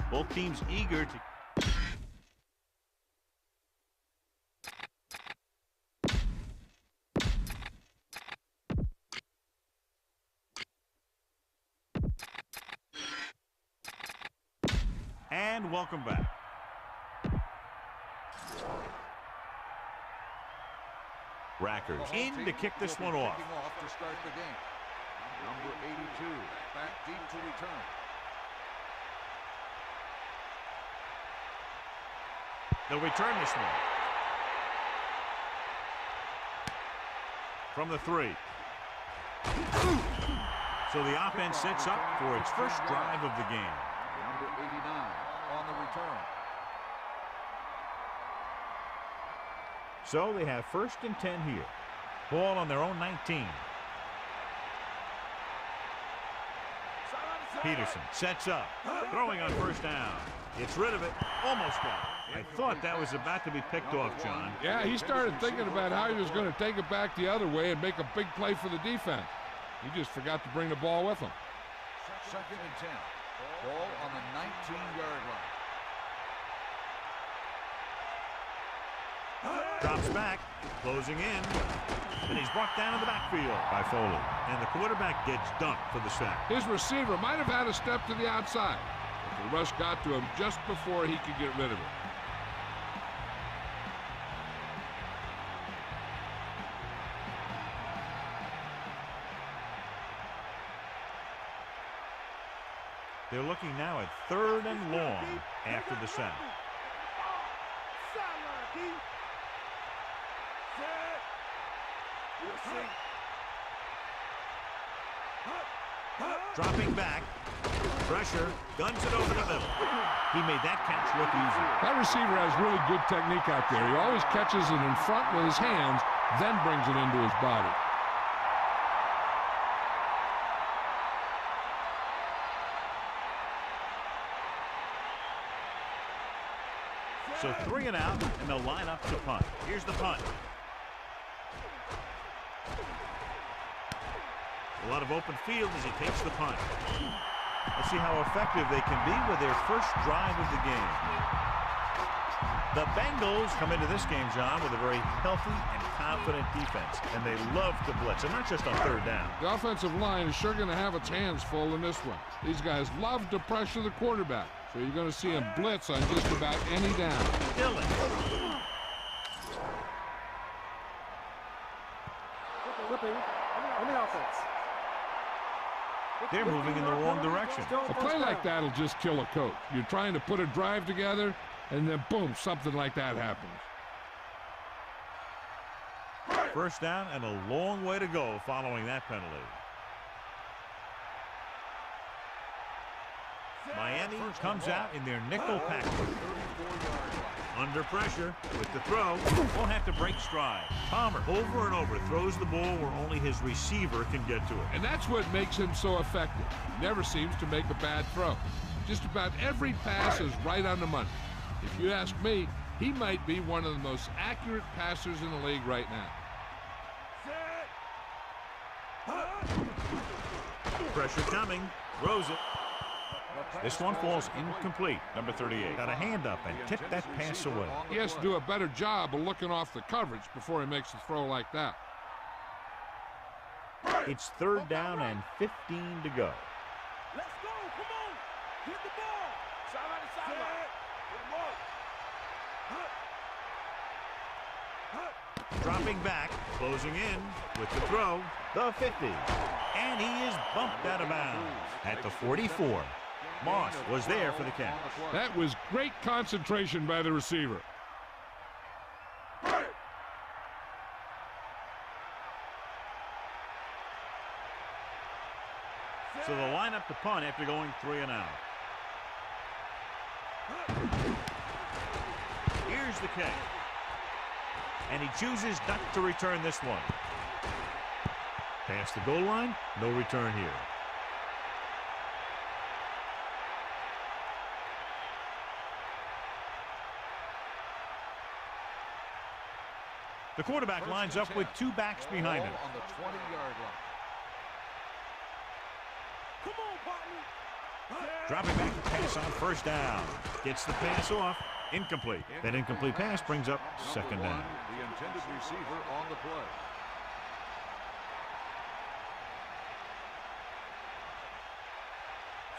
Both teams eager to... And welcome back. Rackers in to kick this one off. To start the game. Number 82 back deep to return. They'll return this one. From the 3. So the offense sets up for its first drive of the game. Number 89 on the return. So they have 1st and 10 here. Ball on their own 19. Peterson sets up. Throwing on 1st down. Gets rid of it. Almost got it. I thought that was about to be picked off, John. Yeah, he started thinking about how he was going to take it back the other way and make a big play for the defense. He just forgot to bring the ball with him. 2nd and 10. Ball on the 19-yard line. Drops back, closing in, and he's brought down in the backfield by Foley. And the quarterback gets dunked for the sack. His receiver might have had a step to the outside, but the rush got to him just before he could get rid of it. They're looking now at 3rd and long after the sack. Dropping back. Pressure. Guns it over the middle. He made that catch look easy. That receiver has really good technique out there. He always catches it in front with his hands, then brings it into his body. So 3 and out, and they'll line up to punt. Here's the punt. A lot of open field as he takes the punt. Let's see how effective they can be with their first drive of the game. The Bengals come into this game, John, with a very healthy and confident defense, and they love to blitz, and not just on 3rd down. The offensive line is sure going to have its hands full in this one. These guys love to pressure the quarterback, so you're going to see him blitz on just about any down. Dillon. Flipping on the offense. They're moving in the wrong direction. A play like that will just kill a coach. You're trying to put a drive together, and then boom, something like that happens. 1st down and a long way to go following that penalty. Miami comes out in their nickel package. Under pressure with the throw. Won't have to break stride. Palmer over and over throws the ball where only his receiver can get to it. And that's what makes him so effective. He never seems to make a bad throw. Just about every pass is right on the money. If you ask me, he might be one of the most accurate passers in the league right now. Pressure coming. Throws it. This one falls incomplete. Number 38 got a hand up and tipped that pass away. He has to do a better job of looking off the coverage before he makes a throw like that. It's 3rd down and 15 to go. Let's go. Come on. Hit the ball. Sideline to sideline. Dropping back, closing in with the throw, the 50. And he is bumped out of bounds at the 44. Moss was there for the catch. That was great concentration by the receiver. So the lineup to punt after going 3 and out. Here's the kick. And he chooses not to return this one. Past the goal line, no return here. The quarterback lines up with 2 backs behind him. On the 20-yard line. Come on, partner. Dropping back to pass on 1st down. Gets the pass off. Incomplete. That incomplete pass brings up 2nd down. The intended receiver on the play.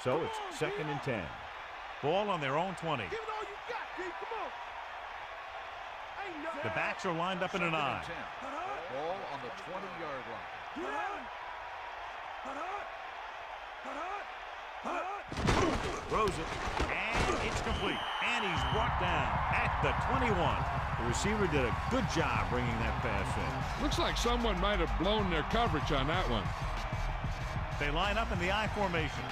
So it's 2nd and 10. Ball on their own 20. Give it all you got, D. Come on. Ain't nothing. The backs are lined up in an eye. Ball on the 20-yard line. Throws it, and it's complete. And he's brought down at the 21. The receiver did a good job bringing that pass in. Looks like someone might have blown their coverage on that one. They line up in the I formation.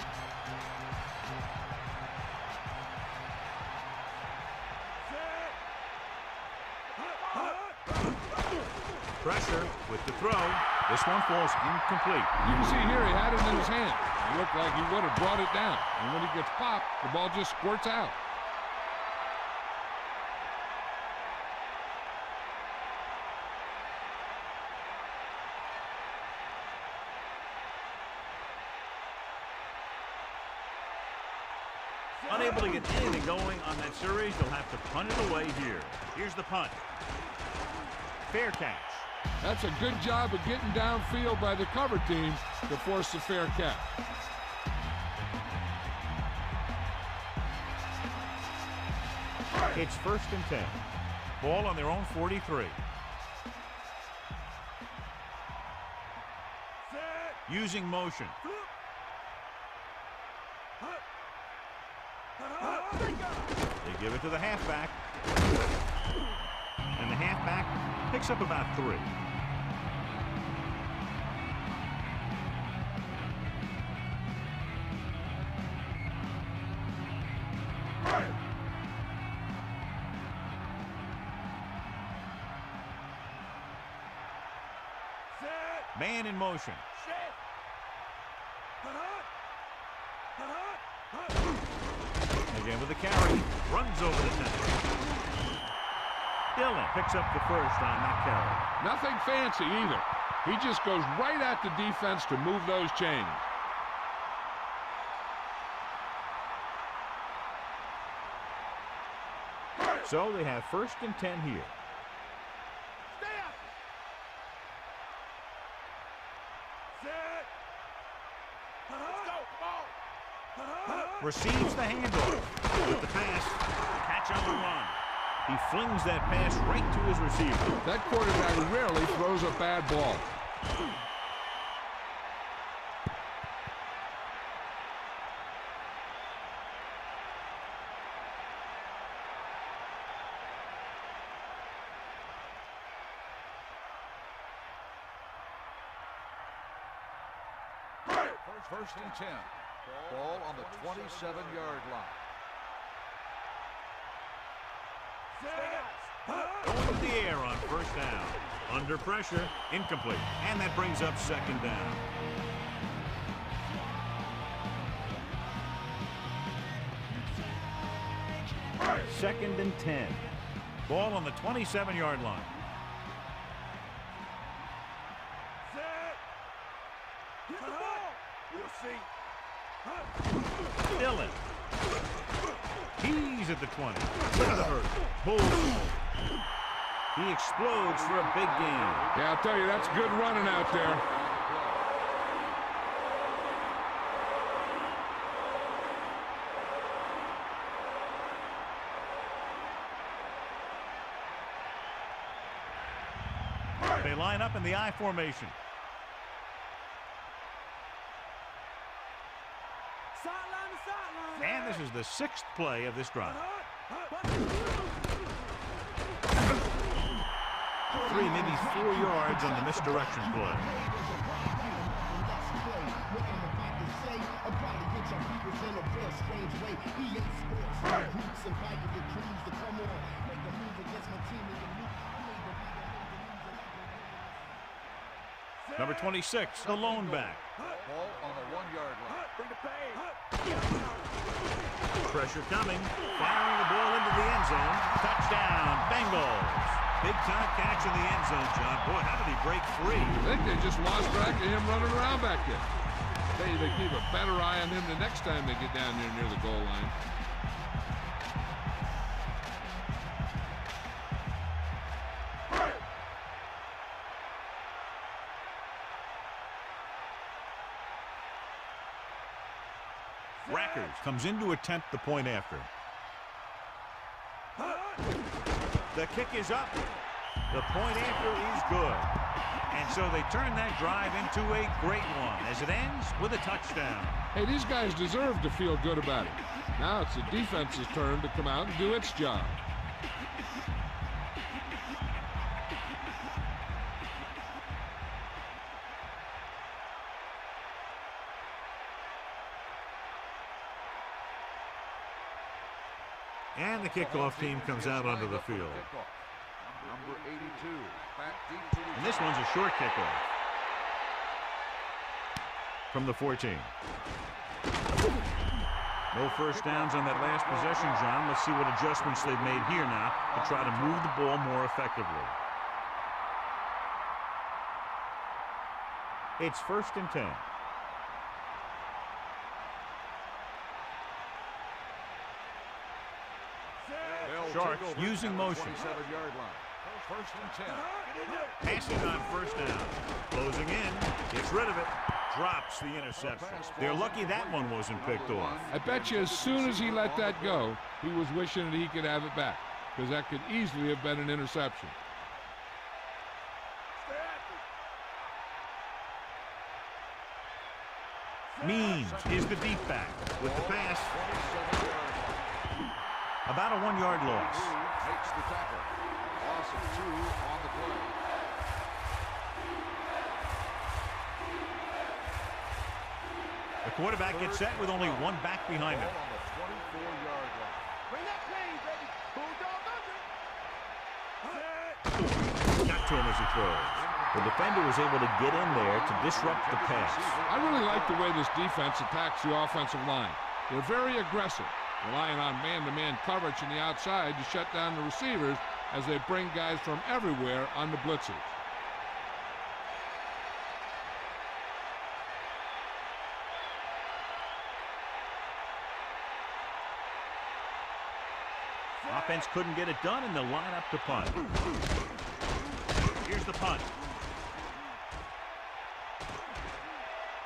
Pressure with the throw. This one falls incomplete. You can see here he had it in his hand. It looked like he would have brought it down. And when he gets popped, the ball just squirts out. Unable to get anything going on that series, they'll have to punt it away here. Here's the punt. Fair catch. That's a good job of getting downfield by the cover team to force the fair catch. It's 1st and 10. Ball on their own 43. Using motion. They give it to the halfback. And the halfback picks up about 3. Man in motion. Again with the carry. Runs over the center. Dillon picks up the 1st on that carry. Nothing fancy either. He just goes right at the defense to move those chains. So they have 1st and 10 here. Receives the handoff with the pass. Catch on the run. He flings that pass right to his receiver. That quarterback rarely throws a bad ball. First and 10. Ball on the 27-yard line. Going to the air on 1st down. Under pressure, incomplete. And that brings up 2nd down. Second and 10. Ball on the 27-yard line. Dillon He's at the 20. Look at the hurt. Boom. He explodes for a big gain. Yeah, I'll tell you, that's good running out there. They line up in the I formation. Sideline to sideline. And this is the 6th play of this drive. 3, maybe 4 yards on the misdirection play. Number 26, the lone back. Ball on the 1-yard line. Bring the pain. Pressure coming. Firing the ball into the end zone. Touchdown, Bengals. Big-time catch in the end zone, John. Boy, how did he break free? I think they just lost track of him running around back there. They keep a better eye on him the next time they get down there near the goal line. Rackers comes in to attempt the point after. The kick is up. The point after is good. And so they turn that drive into a great one as it ends with a touchdown. Hey, these guys deserve to feel good about it. Now it's the defense's turn to come out and do its job. And the kickoff team comes out onto the field. Number 82, back deep to the And this one's a short kickoff from the 14. No first downs on that last possession, John. Let's see what adjustments they've made here now to try to move the ball more effectively. It's 1st and 10. Sharks using motion. 27-yard line. 1st and 10. Passing on 1st down. Closing in. Gets rid of it. Drops the interception. They're lucky that one wasn't picked off. I bet you as soon as he let that go, he was wishing that he could have it back, because that could easily have been an interception. Means is the deep back with the pass. About a 1-yard loss. Takes the tackle. Loss of 2 on the play. The quarterback gets set with only one back behind him. Ball on the 24-yard line. Bring that pain, baby. Bulldog under. Got to him as he throws. The defender was able to get in there to disrupt the pass. I really like the way this defense attacks the offensive line. They're very aggressive, relying on man-to-man coverage on the outside to shut down the receivers as they bring guys from everywhere on the blitzes. Offense couldn't get it done, and they'll line up to punt. Here's the punt.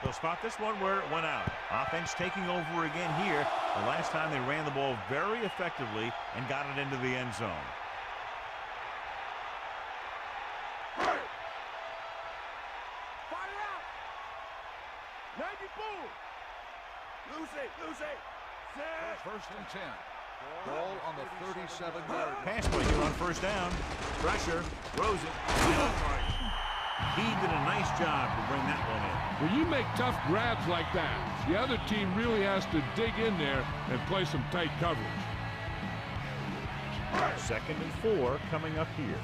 They'll spot this one where it went out. Offense taking over again here. The last time they ran the ball very effectively and got it into the end zone. Fire out. 94. Lucy. Set. 1st and 10. Ball on the 37-yard line. Pass play here on 1st down. Pressure. Throws it. He did a nice job to bring that one in. When you make tough grabs like that, the other team really has to dig in there and play some tight coverage. 2nd and 4 coming up here.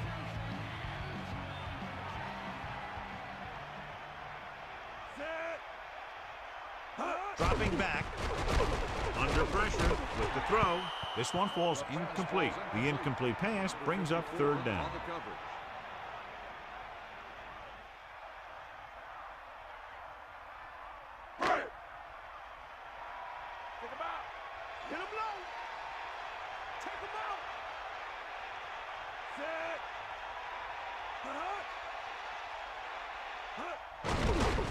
Dropping back. Under pressure with the throw. This one falls incomplete. The incomplete pass brings up 3rd down. On the coverage. Hit him low. Take him out. Set.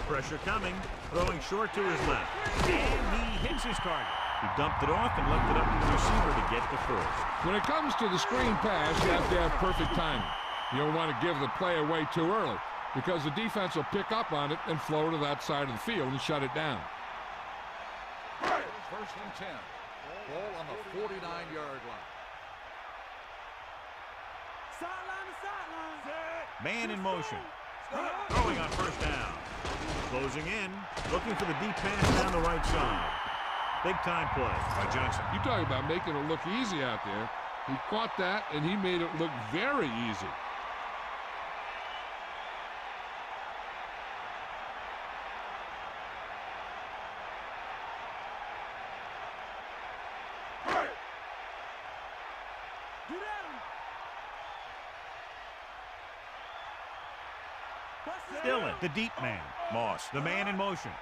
Pressure coming. Throwing short to his left. And he hits his target. He dumped it off and left it up to the receiver to get the first. When it comes to the screen pass, you have to have perfect timing. You don't want to give the play away too early because the defense will pick up on it and flow to that side of the field and shut it down. First and 10. Ball on the 49-yard line. Sideline to sideline. Set. Man in motion. Throwing on first down. Closing in. Looking for the deep pass down the right side. Big time play by Johnson. You talk about making it look easy out there. He caught that, and he made it look very easy. Get at him. Dillon, the deep man. Moss, the man in motion.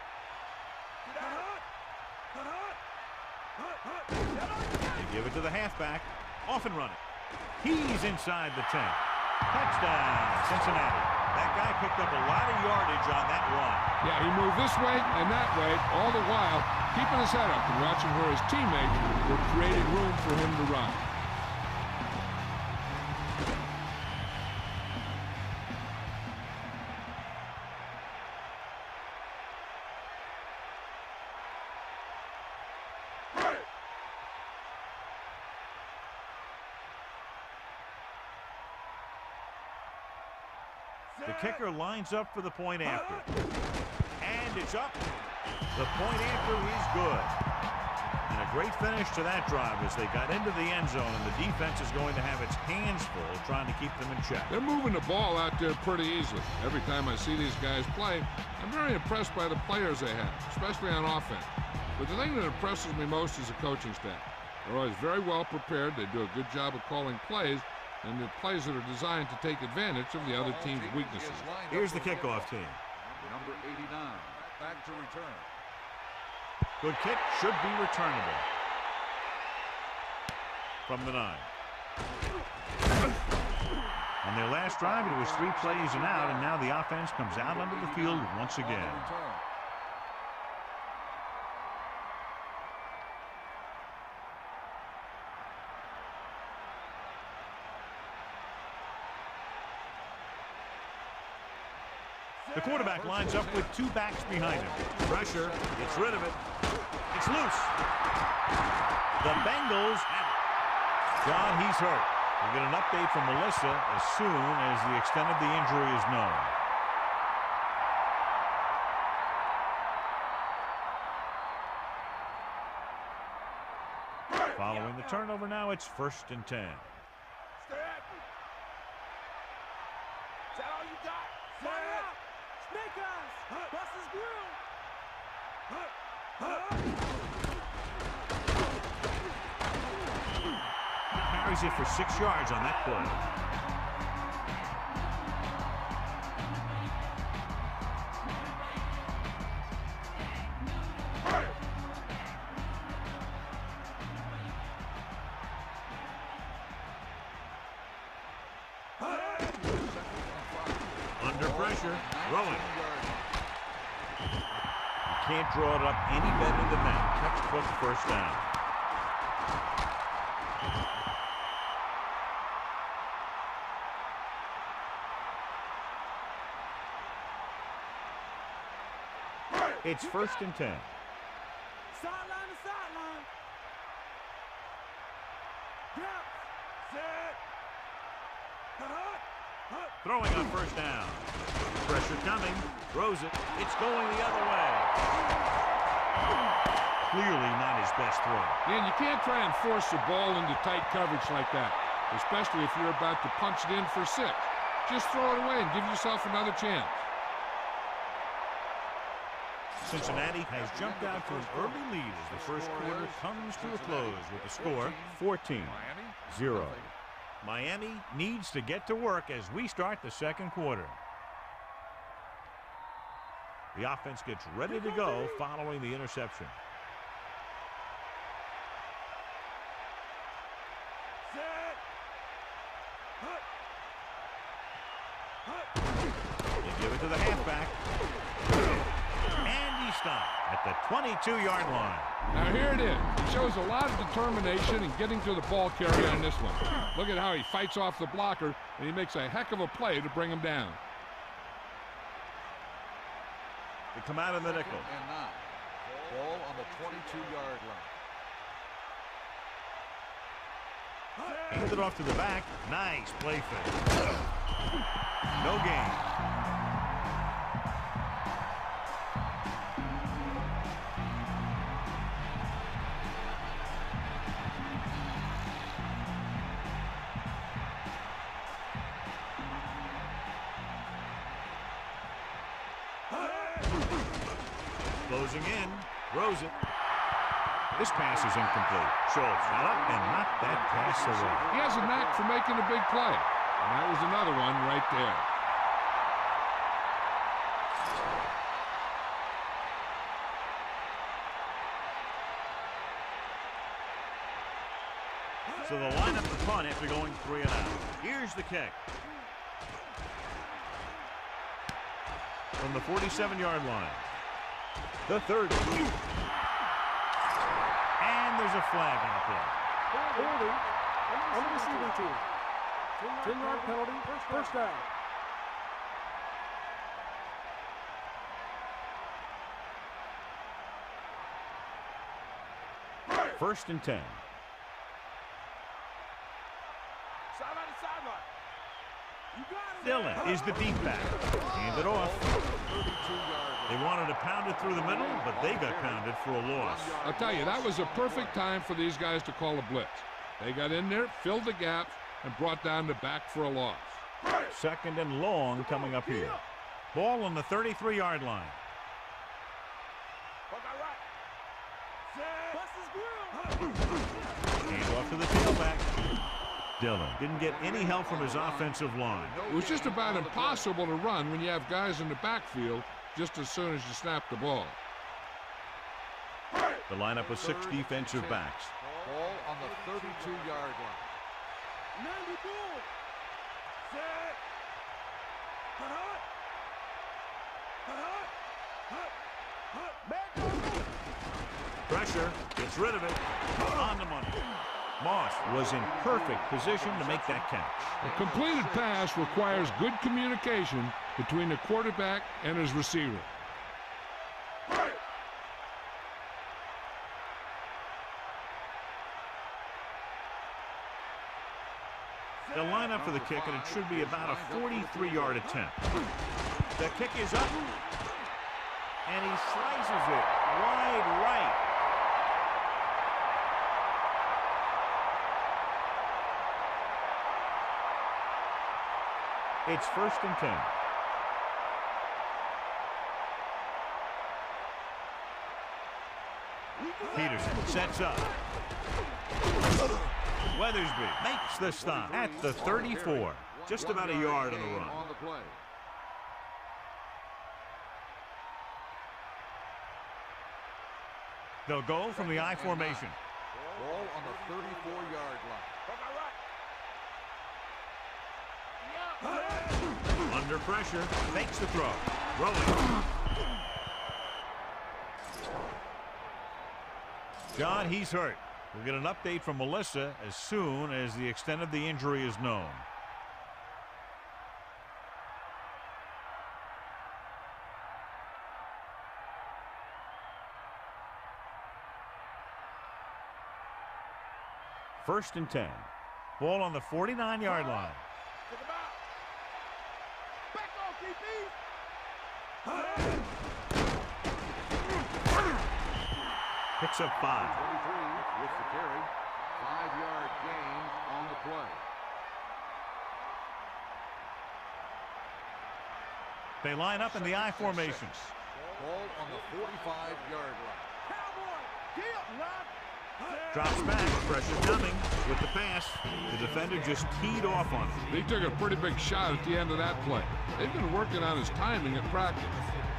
They give it to the halfback. Off and running. He's inside the 10. Touchdown, Cincinnati. That guy picked up a lot of yardage on that run. Yeah, he moved this way and that way, all the while keeping his head up and watching where his teammates were creating room for him to run. The kicker lines up for the point after. And it's up. The point after is good. And a great finish to that drive as they got into the end zone, and the defense is going to have its hands full trying to keep them in check. They're moving the ball out there pretty easily. Every time I see these guys play, I'm very impressed by the players they have, especially on offense. But the thing that impresses me most is the coaching staff. They're always very well prepared. They do a good job of calling plays, and the plays that are designed to take advantage of the other team's weaknesses. Here's the kickoff team. Number 89, back to return. Good kick, should be returnable. From the 9. On their last drive, it was 3 plays and out, and now the offense comes out onto the field once again. The quarterback lines up with 2 backs behind him. Pressure, gets rid of it. It's loose. The Bengals have it. John, he's hurt. We'll get an update from Melissa as soon as the extent of the injury is known. Following the turnover now, it's 1st and 10. Stay active. Is that all you got? Fire out. Snake eyes. Bust his grill. Carries it for 6 yards on that play. Under pressure, throwing. You can't draw it up any better than that. Textbook first down. It's 1st and 10. Sideline to sideline. Drop. Set. Throwing on first down. Pressure coming. Throws it. It's going the other way. Clearly not his best throw. And you can't try and force the ball into tight coverage like that, especially if you're about to punch it in for 6. Just throw it away and give yourself another chance. Cincinnati has jumped out to an early lead as the first quarter comes to a close with the score 14-0. Miami needs to get to work as we start the second quarter. The offense gets ready to go following the interception. the 22-yard line. Now here it is. He shows a lot of determination in getting to the ball carrier on this one. Look at how he fights off the blocker, and he makes a heck of a play to bring him down. They come out in the nickel. And 9. Ball on the 22-yard line. Hands it off to the back. Nice play fake. No gain. Closing in, throws it. This pass is incomplete. Schultz got up and knocked that pass away. He has a knack for making a big play, and that was another one right there. So they'll line up the punt after going 3 and out. Here's the kick. From the 47-yard line. The 30. And there's a flag on the play. Holding on the receiving team. 10-yard penalty, first down. First and 10. Sideline to sideline. You got it. Dillon is the deep back. Hand it off. They wanted to pound it through the middle, but they got pounded for a loss. I'll tell you, that was a perfect time for these guys to call a blitz. They got in there, filled the gaps, and brought down the back for a loss. Second and long coming up here. Ball on the 33-yard line. Hand off to the tailback. Dillon didn't get any help from his offensive line. It was just about impossible to run when you have guys in the backfield just as soon as you snap the ball. The lineup with 6 defensive backs. Ball on the 32-yard line. 90 ball. Set. Pressure, gets rid of it, on the money. Moss was in perfect position to make that catch. A completed pass requires good communication between the quarterback and his receiver. They'll line up for the kick, and it should be about a 43-yard attempt. The kick is up, and he slices it wide right. It's first and 10. Peterson sets up. Weathersby makes the stop at the 34. Just about a yard on the run. On the play. They'll go from the I formation. Ball on the 34-yard line. Under pressure, makes the throw. Rolling. John, he's hurt. We'll get an update from Melissa as soon as the extent of the injury is known. First and 10. Ball on the 49-yard line. Take him out. Back off, DB. Picks up 5. 23 with the carry. 5-yard gain on the play. They line up in the I formation. Ball on the 45-yard line. Cowboy. Get up, lad. Drops back, pressure coming with the pass. The defender just teed off on it. He took a pretty big shot at the end of that play. They've been working on his timing at practice.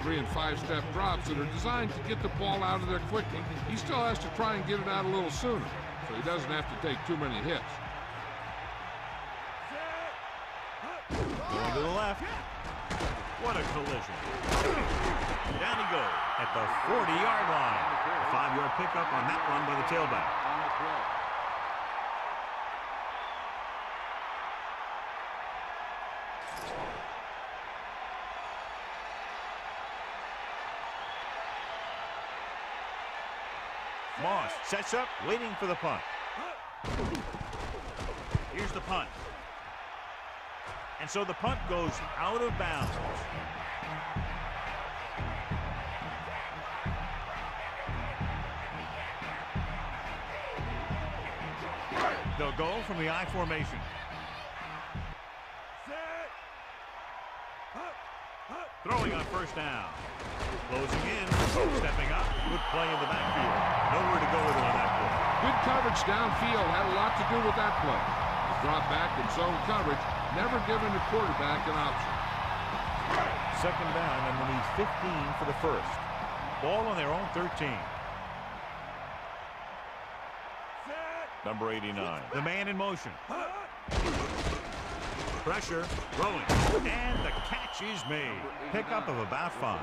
3- and 5-step drops that are designed to get the ball out of there quickly. He still has to try and get it out a little sooner, so he doesn't have to take too many hits. Going to the left. What a collision. Down he goes at the 40-yard line. A 5-yard pickup on that run by the tailback. On the play. Moss sets up, waiting for the punt. Here's the punt. And so the punt goes out of bounds. They'll go from the I formation. Throwing on first down. Closing in. Stepping up. Good play in the backfield. Nowhere to go with it on that play. Good coverage downfield had a lot to do with that play. The drop back and zone coverage, never giving the quarterback an option. Second down, and they need 15 for the first. Ball on their own 13. Number 89. The man in motion. Pressure, throwing, and the catch is made. Pickup of about 5.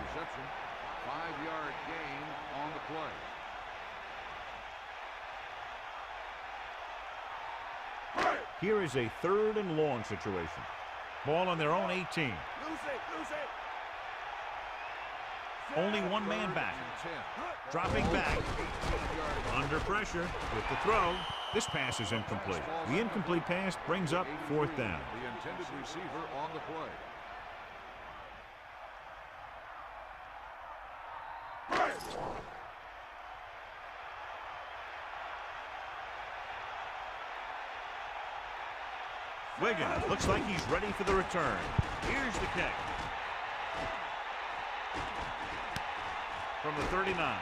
5-yard gain on the play. Here is a 3rd and long situation. Ball on their own 18. Lose it. Only one man back. Dropping back. Under pressure with the throw. This pass is incomplete. The incomplete pass brings up 4th down. The intended receiver on the play. Wiggins looks like he's ready for the return. Here's the kick. From the 39.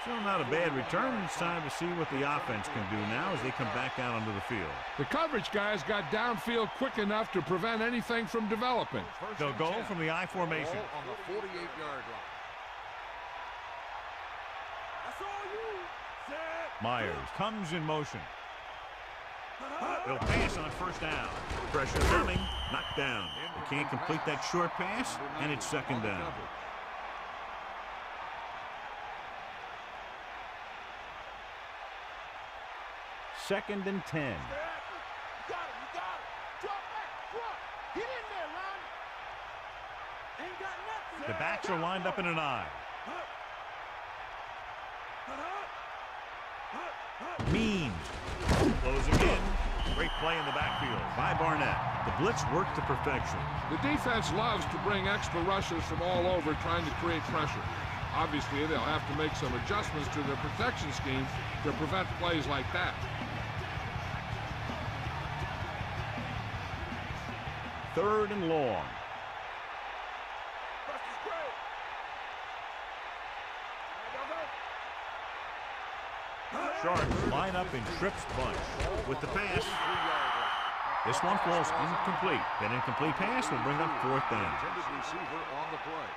Still not a bad return. It's time to see what the offense can do now as they come back out onto the field. The coverage guys got downfield quick enough to prevent anything from developing. They'll go from the I formation. Ball on the 48-yard line. Myers comes in motion. They'll pass on first down. Pressure coming. Knocked down. They can't complete that short pass, and it's 2nd down. Second and 10. The backs are lined up in an I. Means closing in. Great play in the backfield by Barnett. The blitz worked to perfection. The defense loves to bring extra rushers from all over trying to create pressure. Obviously, they'll have to make some adjustments to their protection scheme to prevent plays like that. 3rd and long. Sharks line up in Tripp's bunch with the pass. This one falls incomplete. That incomplete pass will bring up 4th down. Intended receiver on the play.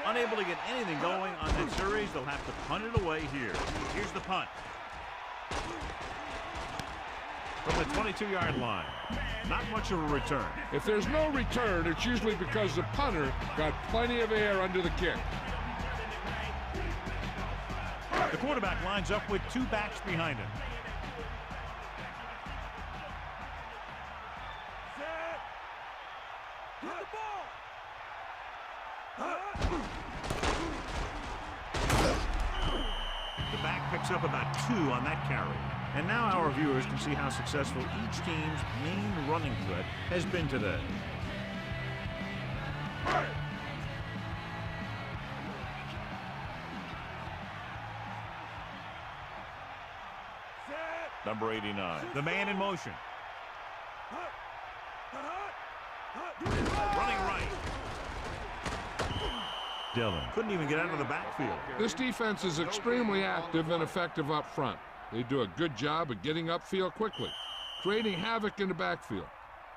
Unable to get anything going on that series, they'll have to punt it away here. Here's the punt. From the 22-yard line. Not much of a return. If there's no return, it's usually because the punter got plenty of air under the kick. The quarterback lines up with 2 backs behind him. The back picks up about 2 on that carry. And now our viewers can see how successful each team's main running threat has been today. Number 89, the man in motion. Running right. Dillon couldn't even get out of the backfield. This defense is extremely active and effective up front. They do a good job of getting upfield quickly, creating havoc in the backfield.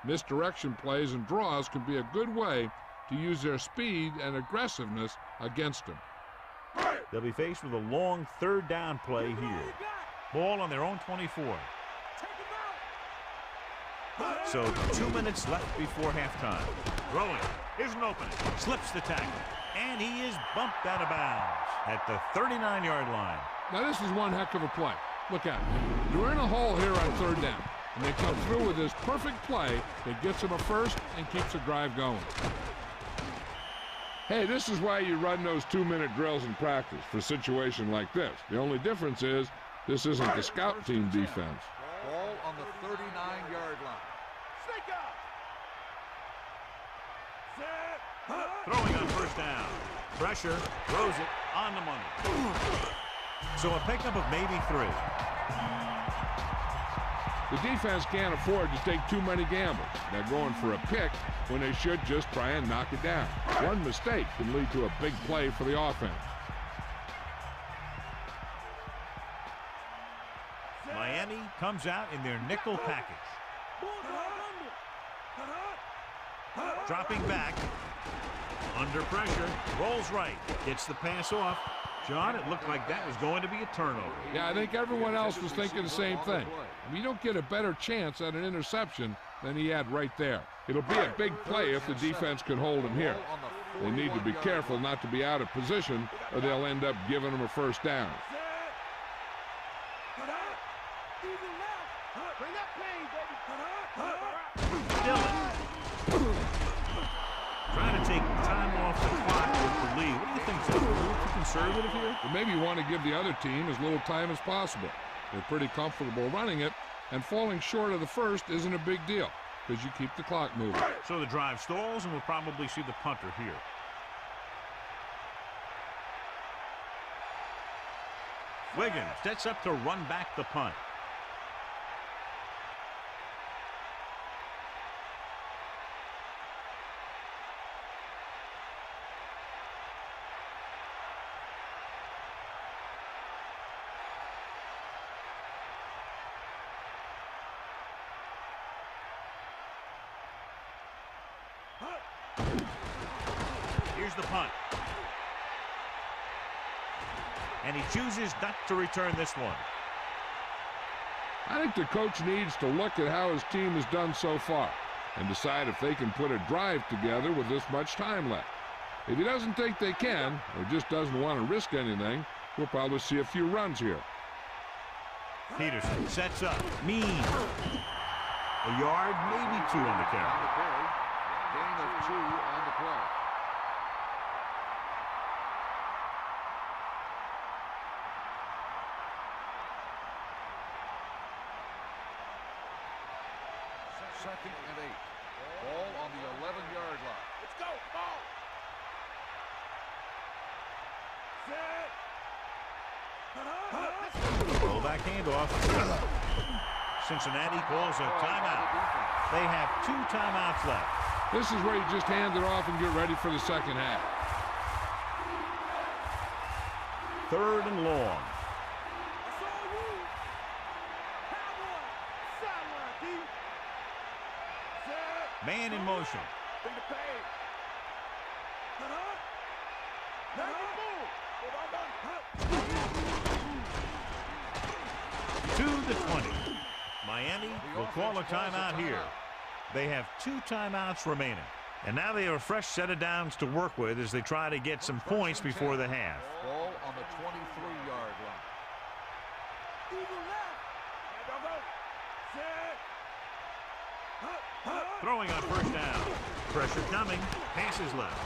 Misdirection plays and draws can be a good way to use their speed and aggressiveness against them. They'll be faced with a long third down play here. Ball on their own 24. So 2 minutes left before halftime. Throwing. Here's an opening. Slips the tackle. And he is bumped out of bounds at the 39-yard line. Now this is one heck of a play. Look at it. You're in a hole here on third down. And they come through with this perfect play that gets them a first and keeps the drive going. Hey, this is why you run those 2-minute drills in practice for a situation like this. The only difference is this isn't the scout team defense. Ball on the 39-yard line. Throwing on first down. Pressure. Throws it on the money. So a pickup of maybe 3. The defense can't afford to take too many gambles. They're going for a pick when they should just try and knock it down. One mistake can lead to a big play for the offense. Miami comes out in their nickel package. Dropping back. Under pressure. Rolls right. Gets the pass off. John, it looked like that was going to be a turnover. Yeah, I think everyone else was thinking the same thing. You don't get a better chance at an interception than he had right there. It'll be a big play if the defense can hold him here. They need to be careful not to be out of position or they'll end up giving him a first down. Trying to take time off the clock with the lead. What do you think, Zach? A little too conservative here? Well, maybe you want to give the other team as little time as possible. They're pretty comfortable running it, and falling short of the first isn't a big deal because you keep the clock moving. So the drive stalls, and we'll probably see the punter here. Wiggins sets up to run back the punt. Here's the punt. And he chooses not to return this one. I think the coach needs to look at how his team has done so far and decide if they can put a drive together with this much time left. If he doesn't think they can, or just doesn't want to risk anything, we'll probably see a few runs here. Peterson sets up. Mean. A yard, maybe 2 on the carry. Gain of 2 on the play. Second and 8. Ball on the 11-yard line. Let's go. Ball. Rollback handoff. Cincinnati calls a timeout. They have 2 timeouts left. This is where you just hand it off and get ready for the second half. 3rd and long. Man in motion. To the 20. Miami will call a timeout here. They have 2 timeouts remaining. And now they have a fresh set of downs to work with as they try to get some points before the half. Ball on the 23-yard line. Throwing on first down. Pressure coming. Passes left.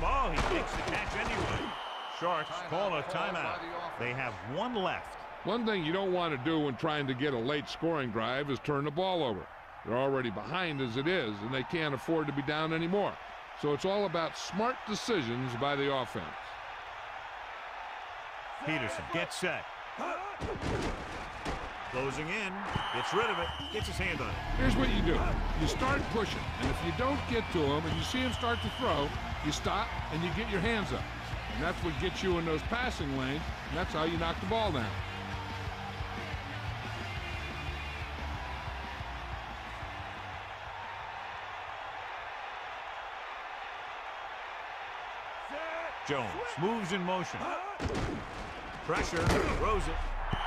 Oh, he makes the catch anyway. Sharks call a timeout. They have 1 left. One thing you don't want to do when trying to get a late scoring drive is turn the ball over. They're already behind as it is, and they can't afford to be down anymore. So it's all about smart decisions by the offense. Peterson gets set. Closing in. Gets rid of it. Gets his hand on it. Here's what you do. You start pushing, and if you don't get to him and you see him start to throw, you stop and you get your hands up. And that's what gets you in those passing lanes, and that's how you knock the ball down. Jones moves in motion. Pressure, throws it.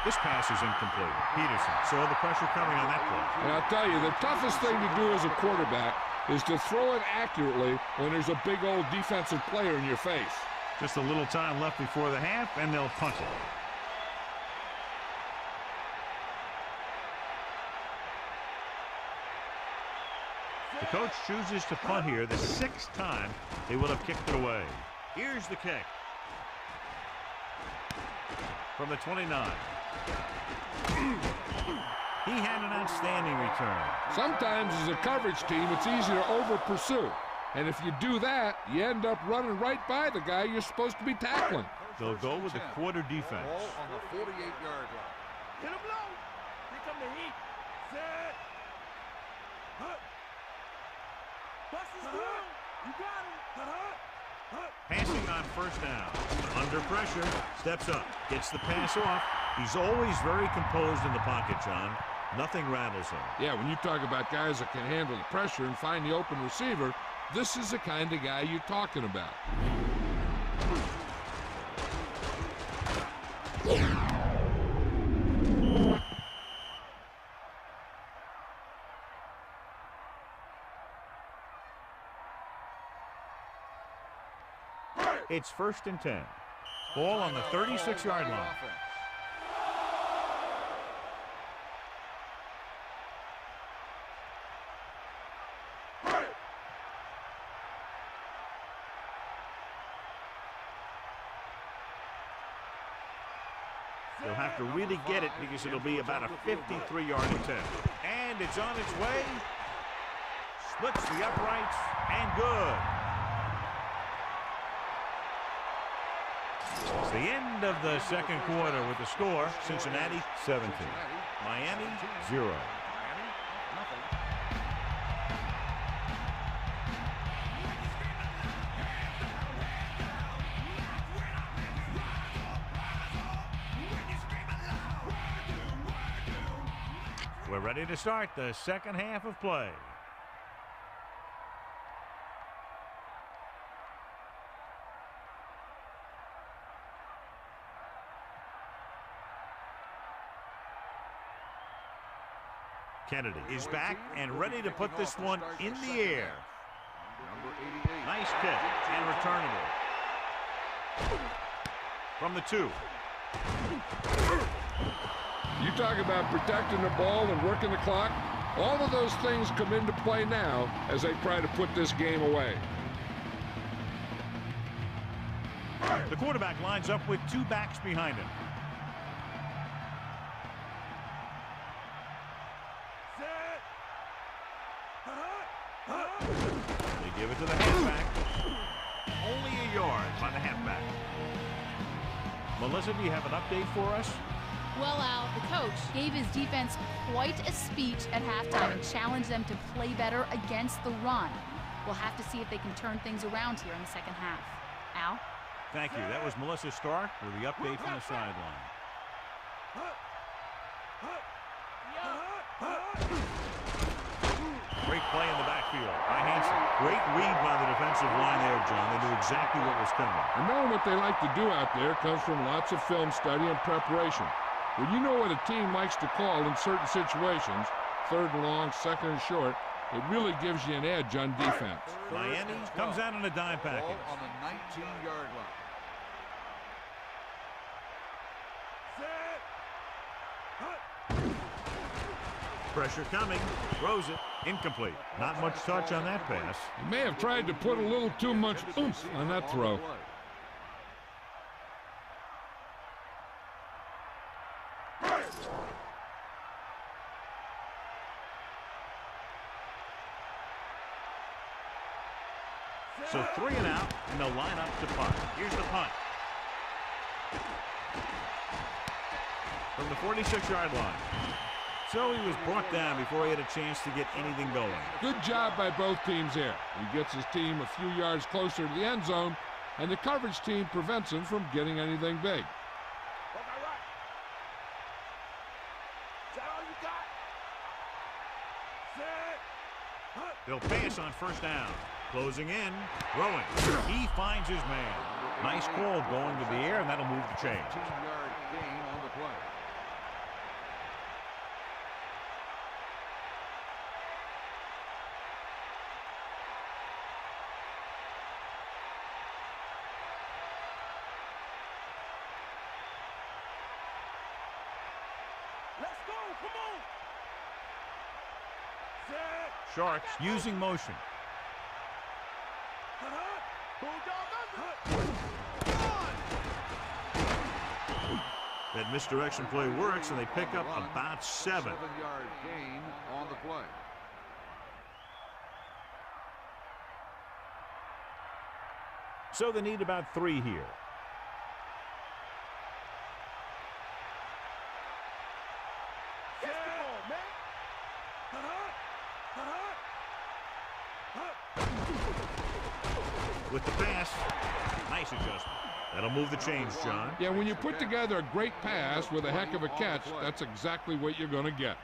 This pass is incomplete. Peterson saw the pressure coming on that play. And I'll tell you, the toughest thing to do as a quarterback is to throw it accurately when there's a big old defensive player in your face. Just a little time left before the half, and they'll punt it. The coach chooses to punt here the 6th time they will have kicked it away. Here's the kick. From the 29. He had an outstanding return. Sometimes as a coverage team, it's easy to over-pursue. And if you do that, you end up running right by the guy you're supposed to be tackling. They'll go with the quarter defense. Ball on the 48-yard line. Get him low. Here come the heat. Set. Bust is through. You got him. Passing on first down. Under pressure. Steps up. Gets the pass off. He's always very composed in the pocket, John. Nothing rattles him. Yeah, when you talk about guys that can handle the pressure and find the open receiver, this is the kind of guy you're talking about. It's 1st and 10. Ball on the 36-yard line. They'll have to really get it because it'll be about a 53-yard attempt. And it's on its way. Splits the uprights and good. It's the end of the second quarter with the score, Cincinnati 17, Miami 0. We're ready to start the second half of play. Kennedy is back and ready to put this one in the air. Nice kick and returnable. From the 2. You talk about protecting the ball and working the clock. All of those things come into play now as they try to put this game away. The quarterback lines up with 2 backs behind him. They give it to the halfback. Only a yard by the halfback. Melissa, do you have an update for us? Well, Al, the coach gave his defense quite a speech at halftime and challenged them to play better against the run. We'll have to see if they can turn things around here in the second half. Al? Thank you. That was Melissa Stark with the update from the sideline. Great play in the backfield by Hansen. Great read by the defensive line there, John. They knew exactly what was coming. And knowing what they like to do out there comes from lots of film study and preparation. When you know what a team likes to call in certain situations, 3rd and long, 2nd and short, it really gives you an edge on defense. Miami comes out in a dime package. Ball on the 19-yard line. Pressure coming. Throws it. Incomplete. Not much touch on that pass. He may have tried to put a little too much oomph on that throw. So 3 and out, and they'll line up to punt. Here's the punt. From the 46-yard line. So he was brought down before he had a chance to get anything going. Good job by both teams there. He gets his team a few yards closer to the end zone, and the coverage team prevents him from getting anything big. They'll pass on first down. Closing in, throwing. He finds his man. Nice call going to the air, and that'll move the chains. 15-yard gain on the play. Let's go. Come on. Set. Sharks using motion. That misdirection play works, and they pick up about 7. 7-yard gain on the play. So they need about 3 here. With the pass, nice adjustment. That'll move the chains, John. Yeah, when you put together a great pass with a heck of a catch, that's exactly what you're going to get.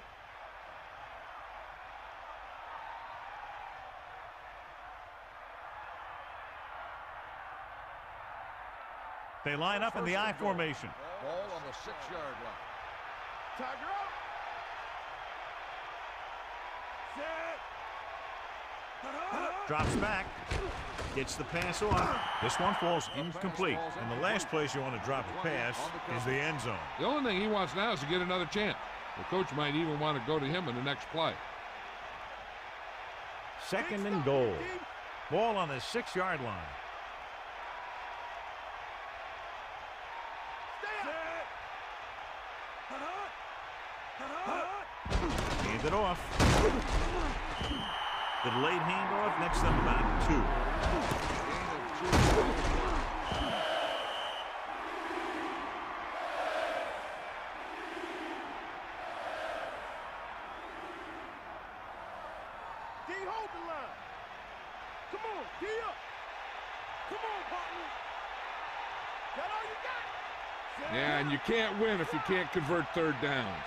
They line up in the I formation. Ball on the 6-yard line. Tiger up. Set. Drops back. Gets the pass off. This one falls incomplete. And the last place you want to drop a pass is the end zone. The only thing he wants now is to get another chance. The coach might even want to go to him in the next play. 2nd and goal. Ball on the 6-yard line. Hand it off. The delayed handoff nets them about 2. D, hold the line. Come on, D up. Come on, partner. Got all you got. Yeah, and you can't win if you can't convert 3rd downs.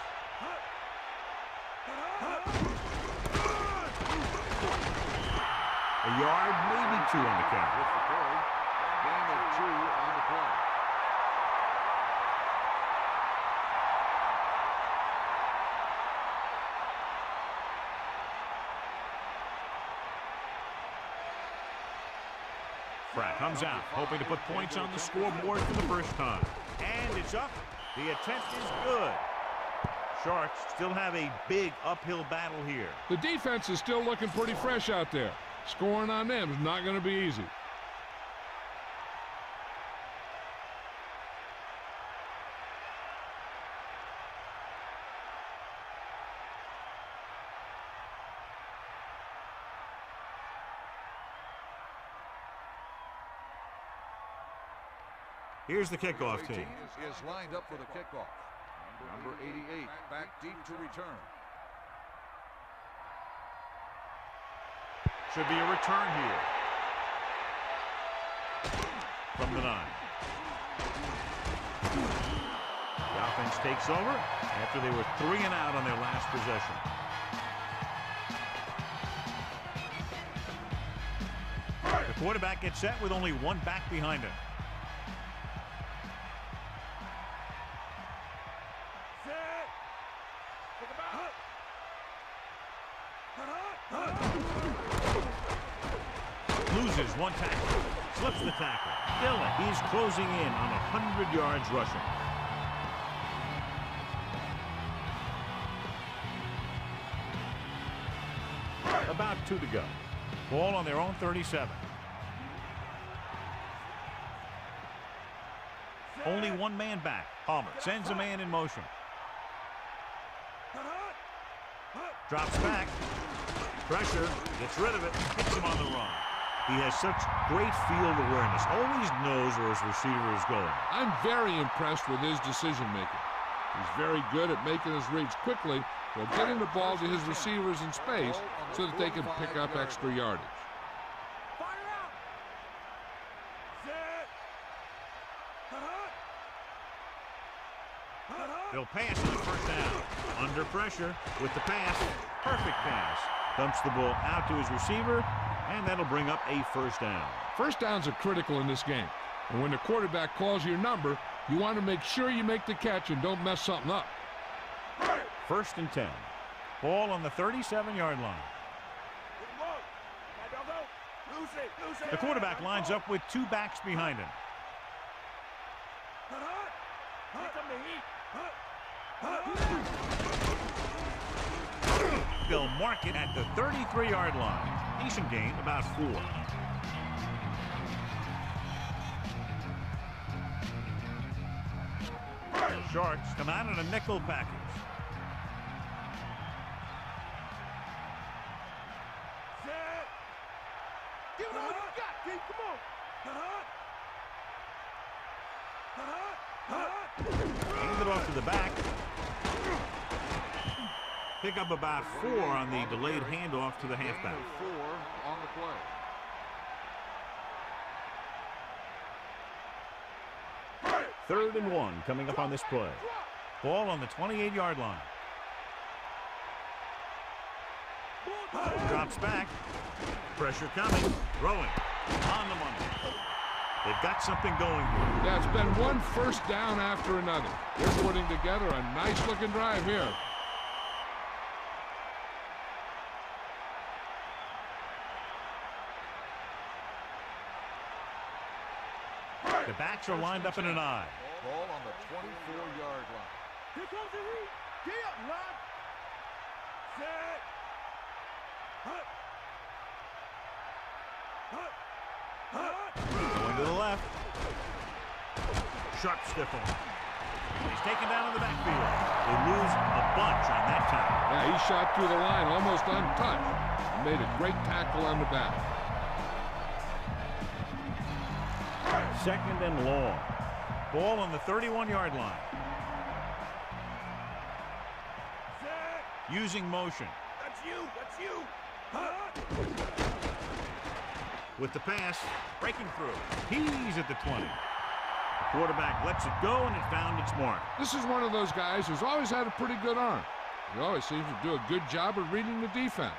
A yard, maybe 2 on the count. With the carry, gain of 2 on the play. Pratt comes out, hoping to put points on the scoreboard for the first time. And it's up. The attempt is good. Sharks still have a big uphill battle here. The defense is still looking pretty fresh out there. Scoring on them is not going to be easy. Here's the kickoff team. Is lined up for the kickoff. Number 88 back deep to return. Should be a return here. From the 9. The offense takes over after they were 3 and out on their last possession. The quarterback gets set with only 1 back behind him. Loses 1 tackle. Slips the tackle. Dillon, he's closing in on 100 yards rushing. About 2 to go. Ball on their own 37. Only 1 man back. Palmer sends a man in motion. Drops back. Pressure. Gets rid of it. Hits him on the run. He has such great field awareness. Always knows where his receiver is going. I'm very impressed with his decision-making. He's very good at making his reads quickly while getting the ball to his receivers in space so that they can pick up extra yardage. They'll pass on the first down. Under pressure with the pass. Perfect pass. Dumps the ball out to his receiver. And that'll bring up a first down. First downs are critical in this game. And when the quarterback calls your number, you want to make sure you make the catch and don't mess something up. 1st and 10. Ball on the 37-yard line. The quarterback lines up with 2 backs behind him. They'll mark it at the 33-yard line. Decent gain, about 4. The Sharks come out in a nickel package. Give it all you got, Keith. Come on. Hand it off to the back. Pick up about 4 on the delayed handoff to the halfback. 4 on the play. Third and 1 coming up on this play. Ball on the 28-yard line. Drops back. Pressure coming. Throwing. On the money. They've got something going here. Yeah, it's been one first down after another. They're putting together a nice-looking drive here. The backs are lined up in an I. Ball on the 24-yard line. Here comes the heat. Get up, Rod. Set. Going to the left. Sharp stiff on. He's taken down in the backfield. They lose a bunch on that time. Yeah, he shot through the line almost untouched. Made a great tackle on the back. 2nd and long. Ball on the 31-yard line. Using motion. That's you. With the pass, breaking through. He's at the 20. The quarterback lets it go, and it found its mark. This is one of those guys who's always had a pretty good arm. He always seems to do a good job of reading the defense.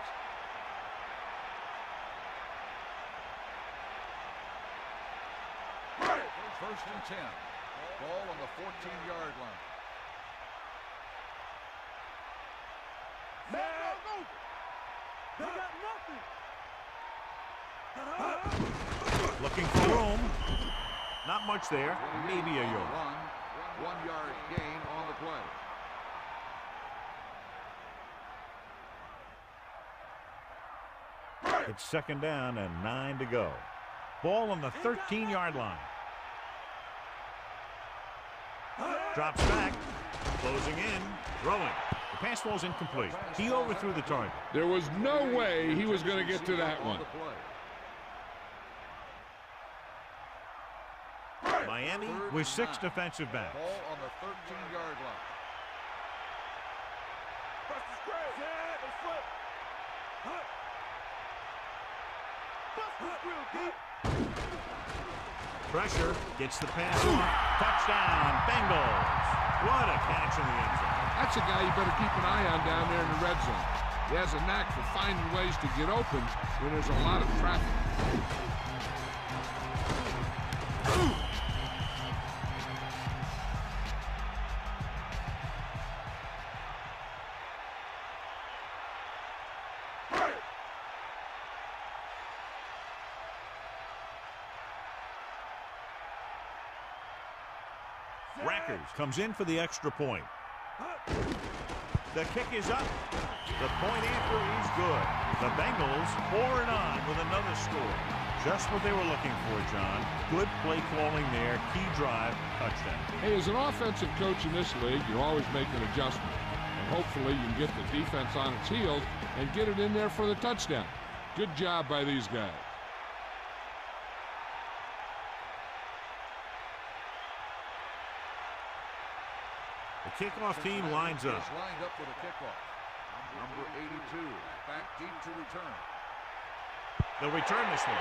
First and 10. Ball on the 14-yard line. They got nothing. Looking for room. Not much there. Maybe a yard. 1-yard gain on the play. It's 2nd down and 9 to go. Ball on the 13-yard line. Drops back. Closing in. Throwing. The pass falls incomplete. He overthrew the target. There was no way he was going to get to that one. Miami with 6 defensive backs. Ball on the 13-yard line. Pressure gets the pass off. Touchdown, Bengals. What a catch in the end zone. That's a guy you better keep an eye on down there in the red zone. He has a knack for finding ways to get open when there's a lot of traffic. Rackers comes in for the extra point. The kick is up. The point after is good. The Bengals pouring on with another score. Just what they were looking for, John. Good play calling there. Key drive, touchdown. Hey, as an offensive coach in this league, you always make an adjustment. And hopefully you can get the defense on its heels and get it in there for the touchdown. Good job by these guys. The kickoff team lines up. Is lined up for the kickoff. Number 82, back deep to return. They'll return this one.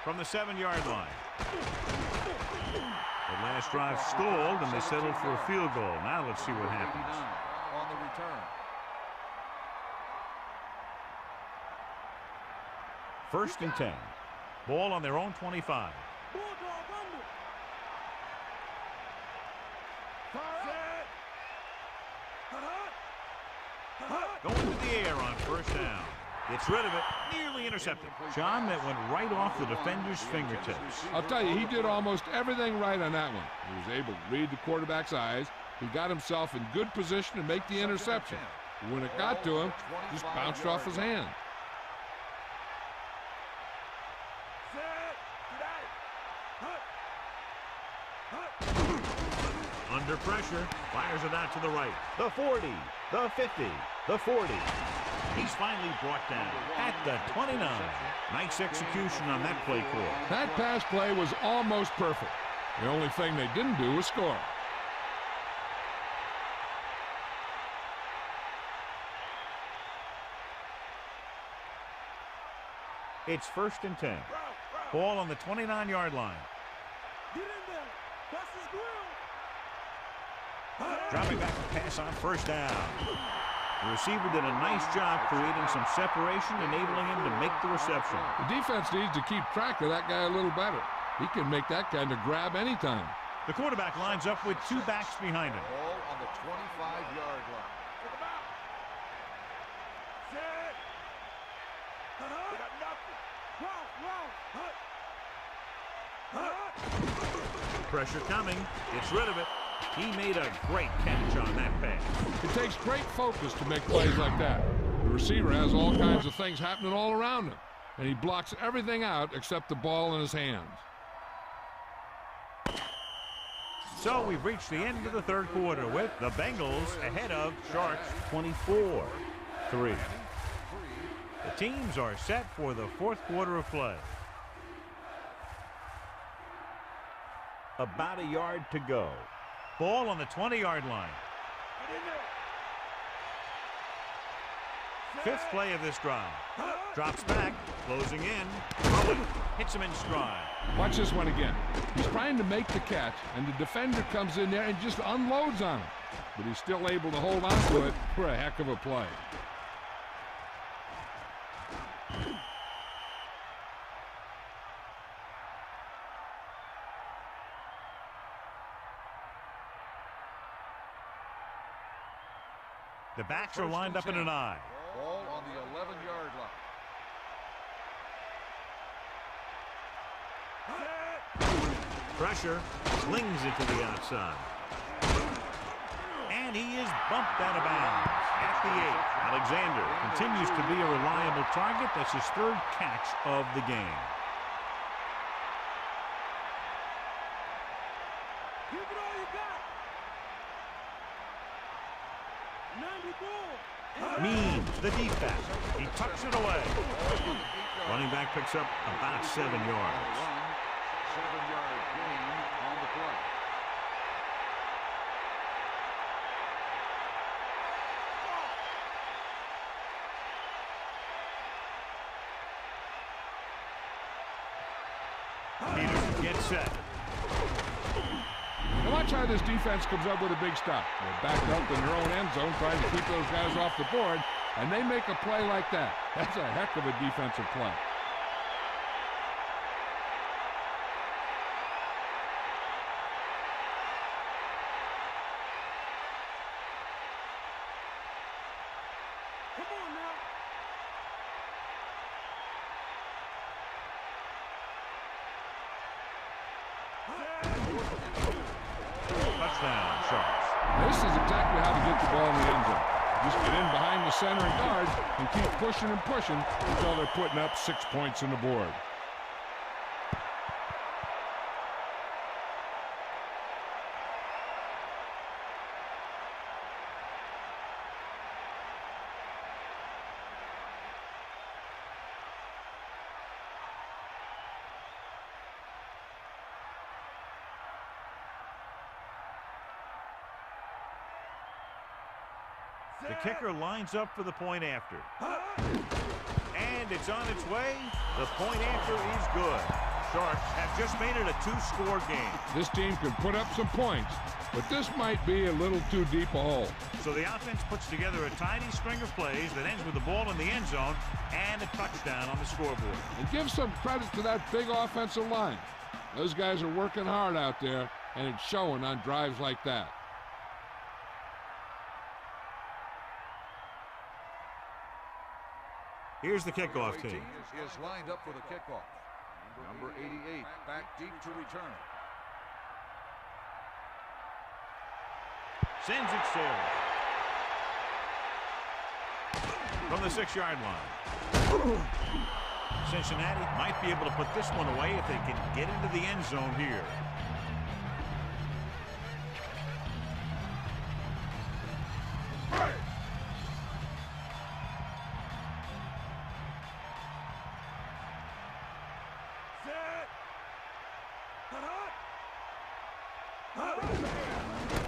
From the 7-yard line. The last drive stalled, and they settled for a field goal. Now let's see what happens. On the return. First and 10. Ball on their own 25. Going to the air on first down. Gets rid of it. Nearly intercepted. John, that went right off the defender's fingertips. I'll tell you, he did almost everything right on that one. He was able to read the quarterback's eyes. He got himself in good position to make the interception. When it got to him, just bounced off his hand. Under pressure, fires it out to the right. The 40, the 50, the 40. He's finally brought down at the 29. Nice execution on that play call. That pass play was almost perfect. The only thing they didn't do was score. It's first and 10. Ball on the 29-yard line. Get in there. That's his grill. Dropping back to pass on first down. The receiver did a nice job creating some separation, enabling him to make the reception. The defense needs to keep track of that guy a little better. He can make that kind of grab anytime. The quarterback lines up with two backs behind him. Ball on the 25-yard line. Pressure coming. Gets rid of it. He made a great catch on that pass. It takes great focus to make plays like that. The receiver has all kinds of things happening all around him, and he blocks everything out except the ball in his hands. So we've reached the end of the third quarter with the Bengals ahead of Sharks 24-3. The teams are set for the fourth quarter of play. About a yard to go. Ball on the 20-yard line. Fifth play of this drive. Drops back, closing in. Throwing, hits him in stride. Watch this one again. He's trying to make the catch, and the defender comes in there and just unloads on him. But he's still able to hold on to it for a heck of a play. The backs are lined up in an I. Ball on the 11-yard line. Pressure, slings it to the outside. And he is bumped out of bounds at the 8. Alexander continues to be a reliable target. That's his third catch of the game. Give it all you got. Means the deep back. He tucks it away. Running back picks up about 7 yards. 7-yard gain on the play. Peterson gets set. Now watch how this defense comes up with a big stop. They're backed up in their own end zone trying to keep those guys off the board, and they make a play like that. That's a heck of a defensive play. Come on now. Touchdown, Sharks. This is exactly how to get the ball in the end zone. Just get in behind the center and guards and keep pushing and pushing until they're putting up 6 points on the board. The kicker lines up for the point after. And it's on its way. The point after is good. Sharks have just made it a 2-score game. This team can put up some points, but this might be a little too deep a hole. So the offense puts together a tiny string of plays that ends with the ball in the end zone and a touchdown on the scoreboard. And give some credit to that big offensive line. Those guys are working hard out there, and it's showing on drives like that. Here's the kickoff team. Is lined up for the kickoff. Number 88 back deep to return. Sends it sailing. From the 6-yard line. Cincinnati might be able to put this one away if they can get into the end zone here.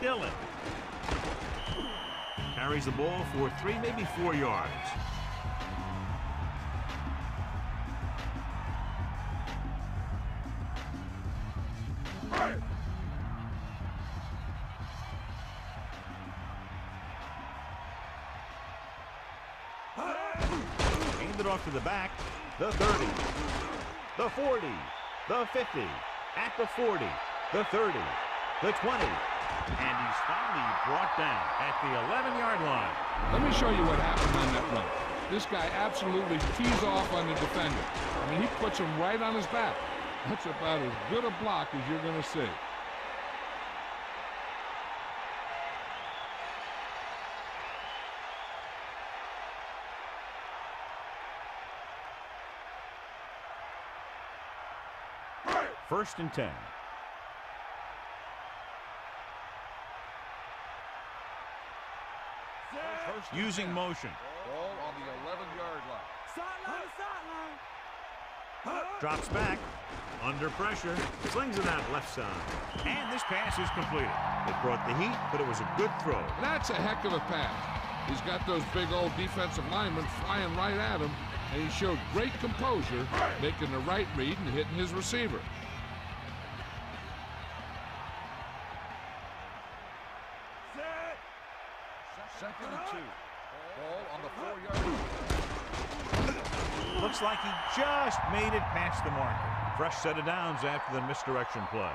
Dillon carries the ball for 3, maybe 4 yards. Hand it off to the back. The 30, the 40, the 50, at the 40, the 30, the 20. And he's finally brought down at the 11-yard line. Let me show you what happened on that run. This guy absolutely tees off on the defender. I mean, he puts him right on his back. That's about as good a block as you're going to see. First and 10. Using motion. Ball on the 11-yard line. Sideline to sideline. Drops back. Under pressure. Slings it out left side. And this pass is completed. It brought the heat, but it was a good throw. That's a heck of a pass. He's got those big old defensive linemen flying right at him, and he showed great composure, making the right read and hitting his receiver. Second and 2. Ball on the 4-yard line. Looks like he just made it past the marker. Fresh set of downs after the misdirection play.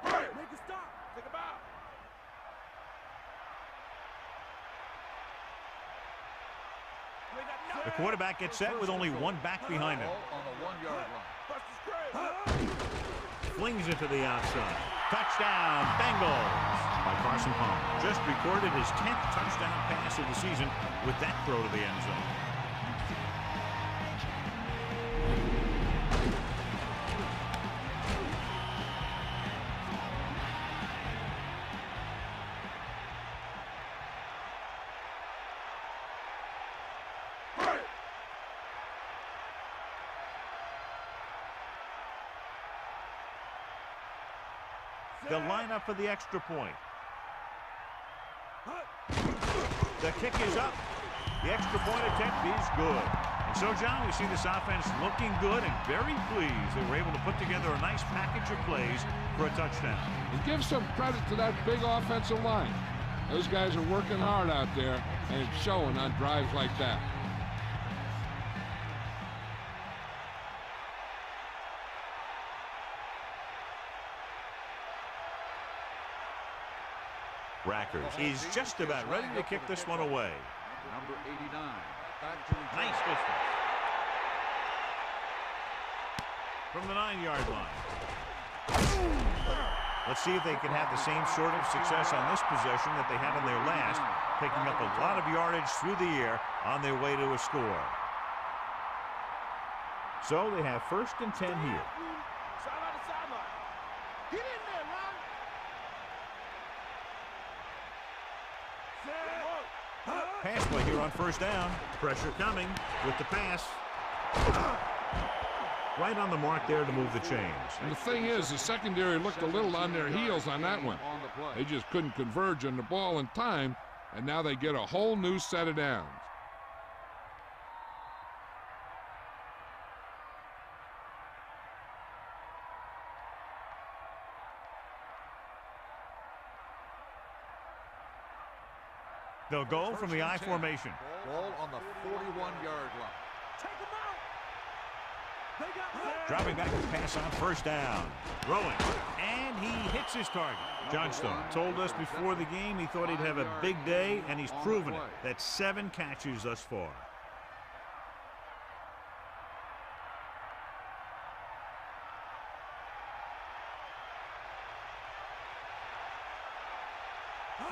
Make it stop. Take a bow. The quarterback gets set with only one back behind him. Ball on the 1-yard line. Flings it to the outside. Touchdown, Bengals! By Carson Palmer. Just recorded his 10th touchdown pass of the season with that throw to the end zone. They'll line up for the extra point. The kick is up. The extra point attempt is good. And so, John, we see this offense looking good and very pleased they were able to put together a nice package of plays for a touchdown. And give some credit to that big offensive line. Those guys are working hard out there, and it's showing on drives like that. Rackers is just about ready to kick this one away. Number 89. Back to return. Nice distance. From the 9-yard line. Let's see if they can have the same sort of success on this possession that they had on their last, picking up a lot of yardage through the air on their way to a score. So they have first and 10 here. Sideline to sideline. Get in there, man. Pass play here on first down. Pressure coming with the pass. Right on the mark there to move the chains. And the thing is, the secondary looked a little on their heels on that one. They just couldn't converge on the ball in time, and now they get a whole new set of downs. They'll go from the I formation. Ball on the 41-yard line. Take him out. They got Dropping back to pass on first down. Throwing. And he hits his target. Johnstone told us before the game he thought he'd have a big day, and he's proven it. That's 7 catches thus far.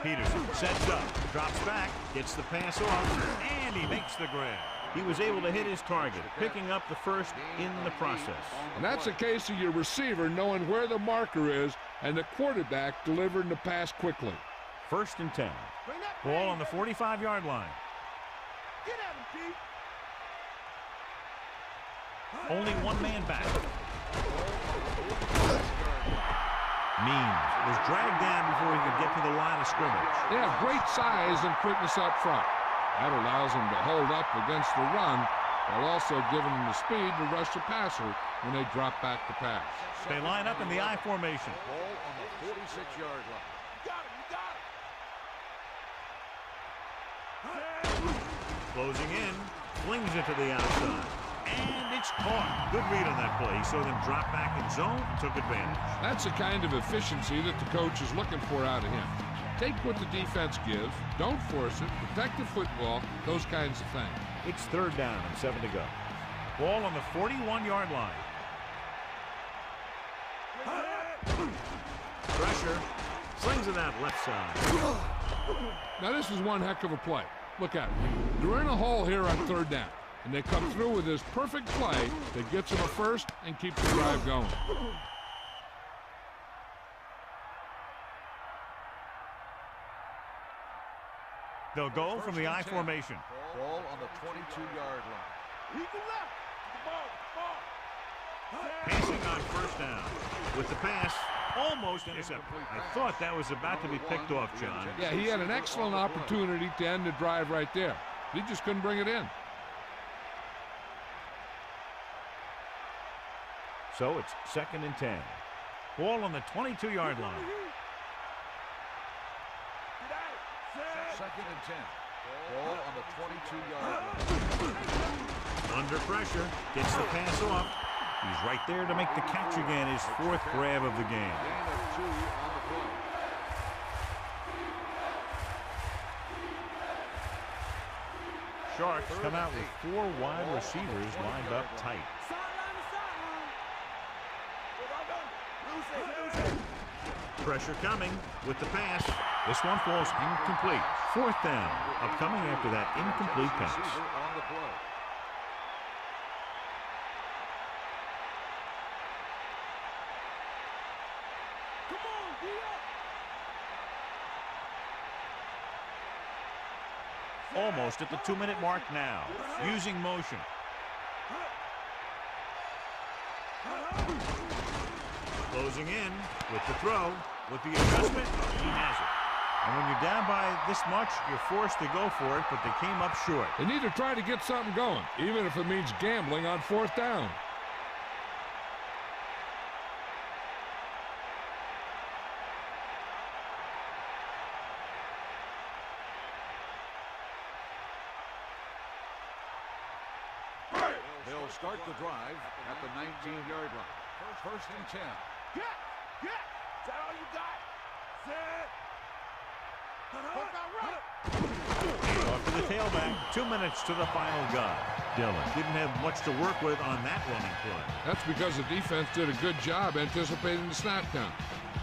Peterson sets up, drops back, gets the pass off, and he makes the grab. He was able to hit his target, picking up the first in the process. And that's a case of your receiver knowing where the marker is and the quarterback delivering the pass quickly. 1st and 10. Ball on the 45-yard line. Get at him, Pete. Only one man back. Means was dragged down before he could get to the line of scrimmage. They have great size and quickness up front. That allows them to hold up against the run while also giving them the speed to rush the passer when they drop back to pass. They line up in the I formation. Ball on the 46-yard line. You got him. You got him. Closing in, flings it to the outside. And it's caught. Good read on that play. He saw them drop back in zone and took advantage. That's the kind of efficiency that the coach is looking for out of him. Take what the defense gives, don't force it, protect the football, those kinds of things. It's 3rd down and 7 to go. Ball on the 41-yard line. Pressure. Slings it out left side. Now this is one heck of a play. Look at it. They're in a hole here on 3rd down, and they come through with this perfect play that gets them a first and keeps the drive going. They'll go from the I formation. Ball on the 22-yard line. Eagle left. The ball. Passing on 1st down. With the pass, almost intercepted. I thought that was about to be picked off, John. Yeah, he had an excellent opportunity to end the drive right there. He just couldn't bring it in. So it's 2nd and 10. Ball on the 22-yard line. 2nd and 10. Ball on the 22-yard line. Under pressure, gets the pass off. He's right there to make the catch again, his 4th grab of the game. Gain of 2 on the play. Sharks come out with 4 wide receivers lined up tight. Pressure coming with the pass. This one falls incomplete. 4th down, upcoming after that incomplete pass. On the play. Come on, D up. Almost at the 2-minute mark now. Using motion. Closing in with the throw. With the adjustment, he has it. And when you're down by this much, you're forced to go for it, but they came up short. They need to try to get something going, even if it means gambling on 4th down. They'll start the drive at the 19-yard line. 1st and 10. Get. Is that all you got? Set. Work out right. Off to the tailback. 2 minutes to the final guy. Dillon didn't have much to work with on that running play. That's because the defense did a good job anticipating the snap count.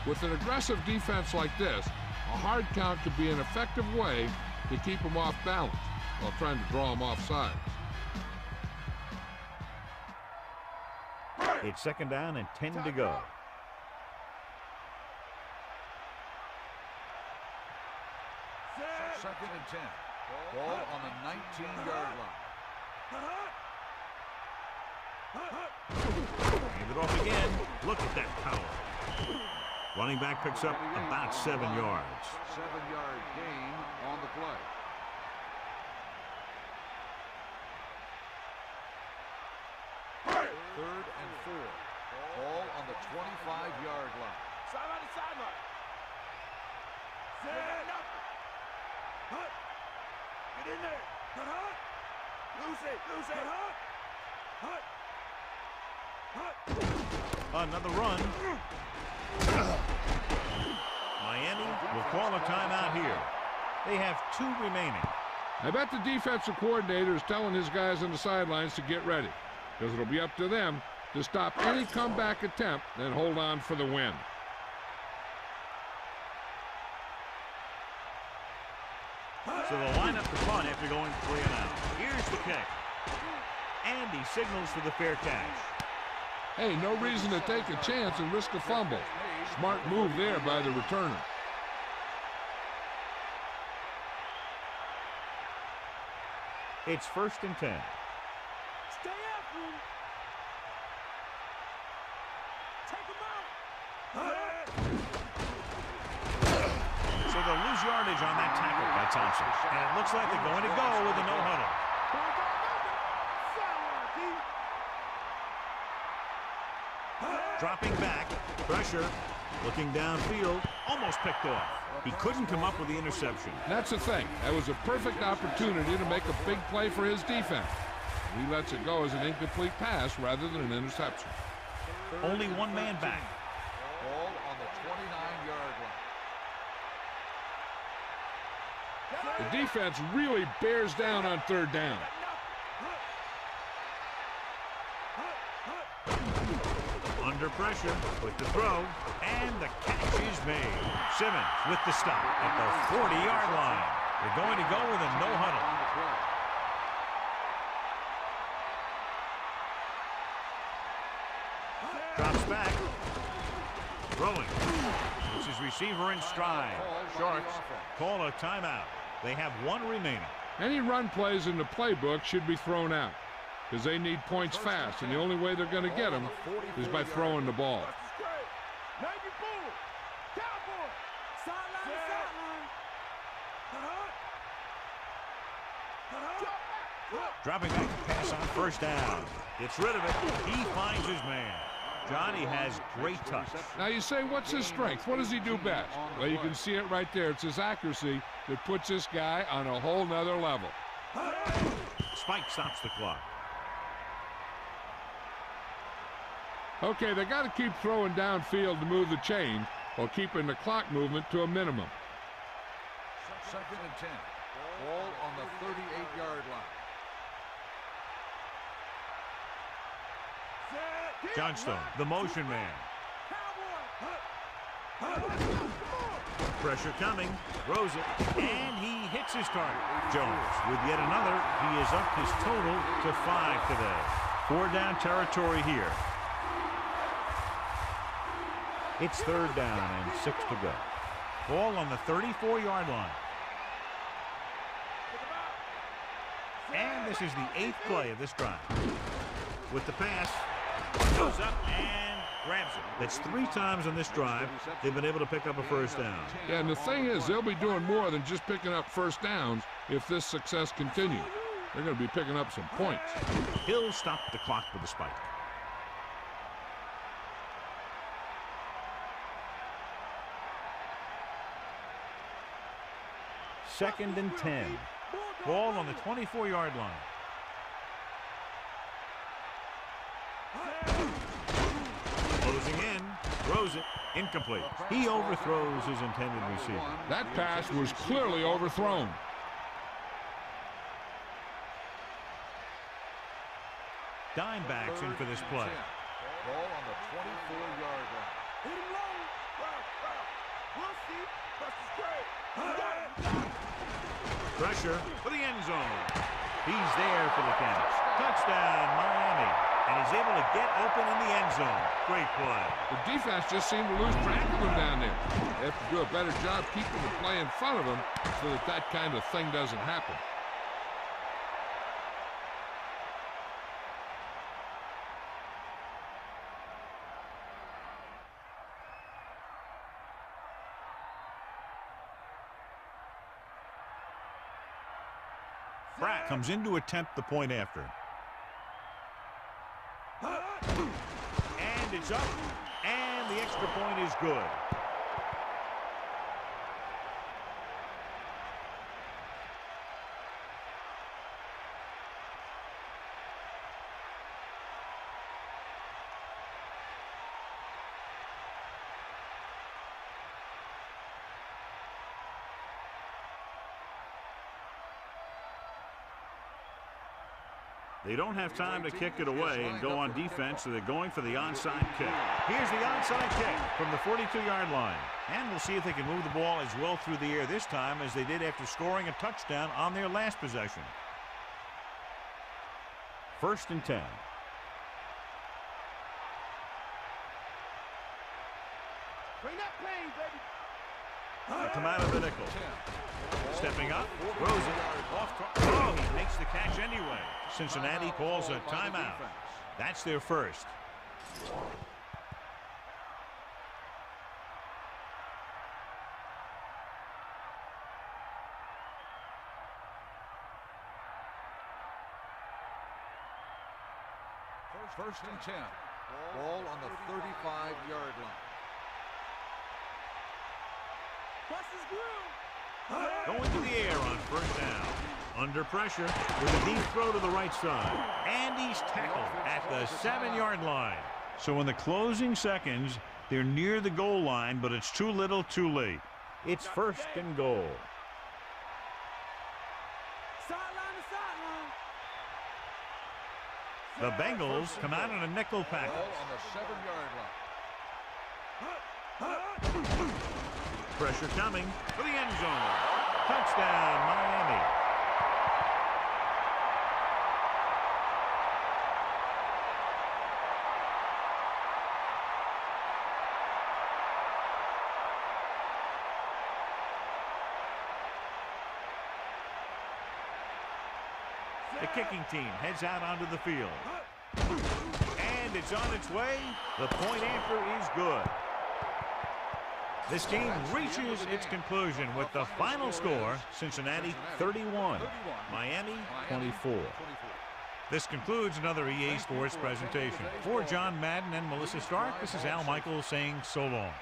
With an aggressive defense like this, a hard count could be an effective way to keep them off balance while trying to draw them off sides. It's 2nd down and 10 to go. Second and 10. Ball on the 19-yard line. Hand it off again. Look at that power. Running back picks up about 7 yards. 7-yard gain on the play. Third and 4. Ball on the 25-yard line. Sideline to sideline. Set. Hut. Get in there. Hut. Lose it. Hut. Another run. Miami will call a timeout here. They have 2 remaining. I bet the defensive coordinator is telling his guys on the sidelines to get ready, because it'll be up to them to stop any comeback attempt and hold on for the win. So they'll line up the punt after going 3 and out. Here's the kick. And he signals for the fair catch. Hey, no reason to take a chance and risk a fumble. Smart move there by the returner. It's 1st and 10. Stay after him. Take him out. So they'll lose yardage on that tackle by Thompson. And it looks like they're going to go with a no-huddle. Dropping back, pressure, looking downfield, almost picked off. He couldn't come up with the interception. That's the thing. That was a perfect opportunity to make a big play for his defense. He lets it go as an incomplete pass rather than an interception. Only one man back. Ball on the 29-yard line. The defense really bears down on 3rd down. Under pressure, with the throw, and the catch is made. Simmons with the stop at the 40-yard line. They're going to go with a no-huddle. Drops back. Throwing. It's his receiver in stride. Sharks call a timeout. They have 1 remaining. Any run plays in the playbook should be thrown out, because they need points fast, and the only way they're going to get them is by throwing the ball. Dropping back to pass on 1st down. Gets rid of it. He finds his man. Johnny has great touch. Now you say, what's his strength? What does he do best? Well, you can see it right there. It's his accuracy that puts this guy on a whole nother level. Spike stops the clock. Okay, they got to keep throwing downfield to move the chains while keeping the clock movement to a minimum. 2nd and 10. Ball on the 38-yard line. Johnstone, the motion man. Pressure coming, throws it, and he hits his target. Jones with yet another. He is up his total to 5 today. 4 down territory here. It's 3rd down and 6 to go. Ball on the 34-yard line. And this is the 8th play of this drive. With the pass, goes up and grabs it. That's 3 times on this drive they've been able to pick up a 1st down. Yeah, and the thing is, they'll be doing more than just picking up 1st downs if this success continues. They're going to be picking up some points. He'll stop the clock with a spike. Second and 10. Ball on the 24-yard line. Closing in, throws it, incomplete. He overthrows his intended receiver. That pass was clearly overthrown. Dime backs in for this play. Ball on the 24-yard line. Hit him low. We'll see. Pressure for the end zone. He's there for the catch. Touchdown, Miami. And he's able to get open in the end zone. Great play. The defense just seemed to lose track of him down there. They have to do a better job keeping the play in front of him so that that kind of thing doesn't happen. Pratt comes in to attempt the point after. And it's up. And the extra point is good. They don't have time to kick it away and go on defense, so they're going for the onside kick. Here's the onside kick from the 42-yard line. And we'll see if they can move the ball as well through the air this time as they did after scoring a touchdown on their last possession. 1st and 10. Bring that pain, baby. They come out of the nickel. Stepping up, throws it. Oh, he makes the catch anyway. Cincinnati calls a timeout. That's their first. First and 10. Ball on the 35-yard line. Bust his groove. Going to the air on 1st down. Under pressure with a deep throw to the right side. And he's tackled at the 7-yard line. So in the closing seconds, they're near the goal line, but it's too little too late. It's 1st and goal. Sideline to sideline. The Bengals come out in a nickel package. Ball on the 7-yard line. Pressure coming for the end zone. Touchdown, Miami. The kicking team heads out onto the field. And it's on its way. The point after is good. This game reaches its conclusion with the final score, Cincinnati 31, Miami 24. This concludes another EA Sports presentation. For John Madden and Melissa Stark, this is Al Michaels saying so long.